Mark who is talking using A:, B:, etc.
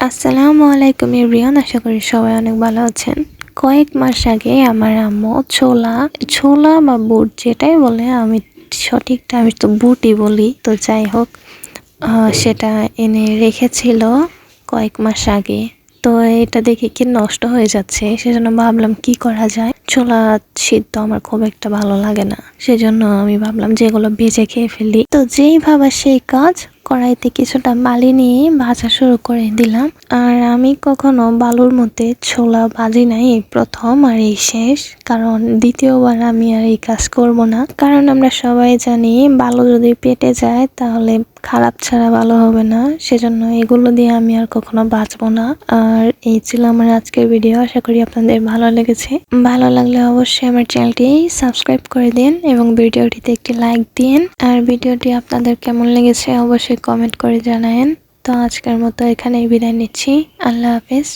A: আসসালামু আলাইকুম এভরিওয়ান, আশা করি সবাই অনেক ভালো আছেন। কয়েক মাস আগে আমার আম্মু ছোলা বা বুট যেটাই বলে, সঠিকটা আমি তো বুটই বলি, তো যাই হোক, সেটা এনে রেখেছিল কয়েক মাস আগে। তো এটা দেখে কি নষ্ট হয়ে যাচ্ছে, সেজন্য ভাবলাম কি করা যায়। ছোলা সিদ্ধ আমার খুব একটা ভালো লাগে না, সেজন্য আমি ভাবলাম যেগুলো ভেজে খেয়ে ফেলি। তো যেই ভাবা সেই কাজ, কড়াইতে কিছুটা বালি নিয়ে ভাজা শুরু করে দিলাম। আর আমি কখনো বালুর মধ্যে ছোলা ভাজি নাই, এই প্রথম আর এই শেষ। কারণ দ্বিতীয়বার আমি আর এই কাজ করব না, কারণ আমরা সবাই জানি বালু যদি পেটে যায় তাহলে খারাপ ছাড়া ভালো হবে না। সেজন্য এগুলো দিয়ে আমি আর কখনো বাঁচবো না। আর এই ছিল আমার আজকের ভিডিও। আশা করি আপনাদের ভালো লেগেছে। ভালো লাগলে অবশ্যই আমার চ্যানেলটি সাবস্ক্রাইব করে দিন এবং ভিডিওটিতে একটি লাইক দিন। আর ভিডিওটি আপনাদের কেমন লেগেছে অবশ্যই কমেন্ট করে জানায়েন। তো আজকের মতো এখানেই বিদায় নিচ্ছি। আল্লাহ হাফেজ।